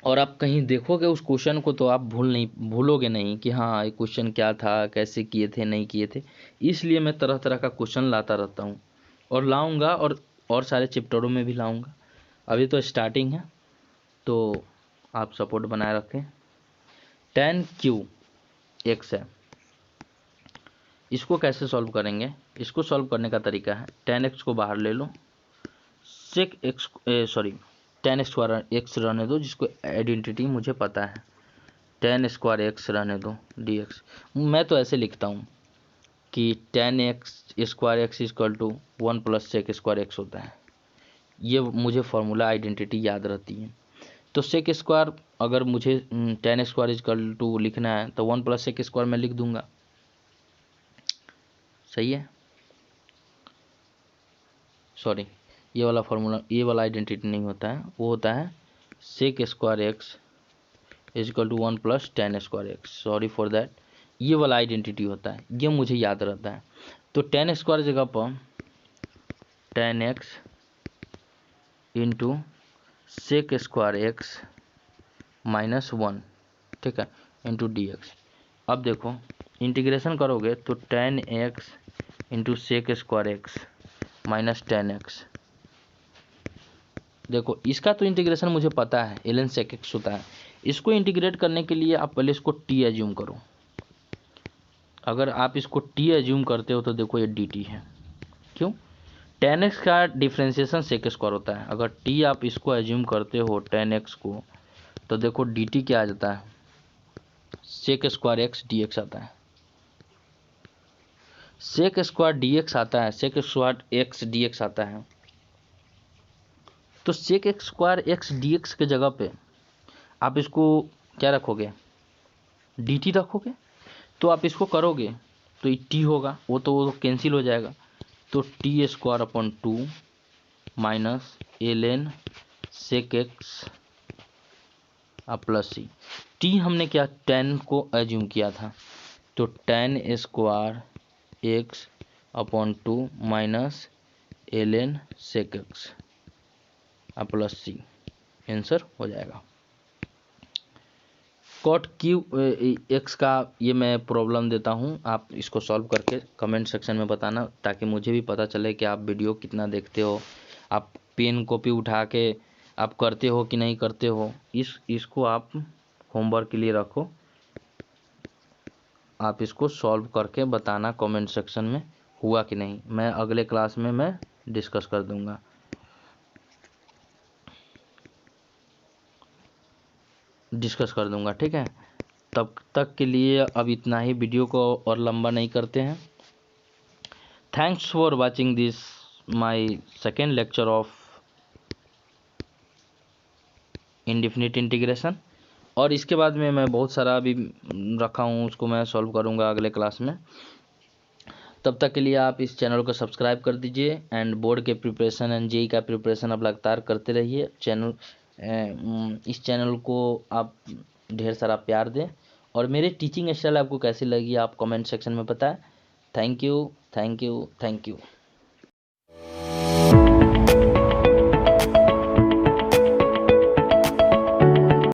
और आप कहीं देखोगे उस क्वेश्चन को तो आप भूलोगे नहीं कि हाँ ये क्वेश्चन क्या था, कैसे किए थे, नहीं किए थे। इसलिए मैं तरह तरह का क्वेश्चन लाता रहता हूँ और लाऊंगा, और सारे चैप्टरों में भी लाऊंगा। अभी तो स्टार्टिंग है, तो आप सपोर्ट बनाए रखें। tan क्यू एक्स है, इसको कैसे सॉल्व करेंगे। इसको सॉल्व करने का तरीका है, tan x को बाहर ले लो, sec x tan square x रहने दो, जिसको आइडेंटिटी मुझे पता है, tan स्क्वायर x रहने दो dx। मैं तो ऐसे लिखता हूँ कि tan x square x equal to 1 plus sec square x होता है। ये मुझे फार्मूला आइडेंटिटी याद रहती है। तो सेक स्क्वायर अगर मुझे tan स्क्वायर इक्वल टू लिखना है तो 1 प्लस सेक स्क्वायर में लिख दूंगा, सही है। सॉरी, ये वाला फार्मूला, ये वाला आइडेंटिटी नहीं होता है, वो होता है sec square x is equal to 1 plus tan square x, sorry for that, ये वाला आइडेंटिटी होता है, ये मुझे याद रहता है। तो tan स्क्वायर जगह पर tan x into sec square x minus 1, ठीक है, इंटू डी एक्स। अब देखो इंटीग्रेशन करोगे तो tan x into sec square x minus tan x. देखो इसका तो इंटीग्रेशन मुझे पता है, ln sec x होता है। इसको इंटीग्रेट करने के लिए आप पहले इसको t एज्यूम करो। अगर आप इसको t एज्यूम करते हो तो देखो ये dt है, क्यों, tan x का डिफ्रेंशिएशन sec स्क्वायर होता है। अगर t आप इसको एज्यूम करते हो tan x को, तो देखो dt क्या आ जाता है, sec स्क्वायर x dx आता है, sec स्क्वायर dx आता है, sec स्क्वायर x dx आता है। तो sec स्क्वायर x dx के जगह पे आप इसको क्या रखोगे, dt रखोगे। तो आप इसको करोगे तो ये टी होगा, वो तो कैंसिल हो जाएगा, तो T square upon 2 minus ln sec x plus C. T हमने क्या tan को एज्यूम किया था, तो tan square x upon 2 minus ln sec x plus C, answer हो जाएगा। कॉट क्यू एक्स का ये मैं प्रॉब्लम देता हूँ, आप इसको सॉल्व करके कमेंट सेक्शन में बताना, ताकि मुझे भी पता चले कि आप वीडियो कितना देखते हो, आप पेन कॉपी उठा के आप करते हो कि नहीं करते हो। इसको आप होमवर्क के लिए रखो, आप इसको सॉल्व करके बताना कमेंट सेक्शन में हुआ कि नहीं, मैं अगले क्लास में मैं डिस्कस कर दूँगा। ठीक है। तब तक के लिए अब इतना ही, वीडियो को और लंबा नहीं करते हैं। Thanks for watching this my second lecture of indefinite integration. और इसके बाद में मैं बहुत सारा अभी रखा हूँ, उसको मैं सॉल्व करूँगा अगले क्लास में। तब तक के लिए आप इस चैनल को सब्सक्राइब कर दीजिए एंड बोर्ड के प्रिपरेशन एंड जेई का प्रिपरेशन आप लगातार करते रहिए। इस चैनल को आप ढेर सारा प्यार दें और मेरे टीचिंग स्टाइल आपको कैसी लगी आप कमेंट सेक्शन में बताएं। Thank you, thank you, thank you.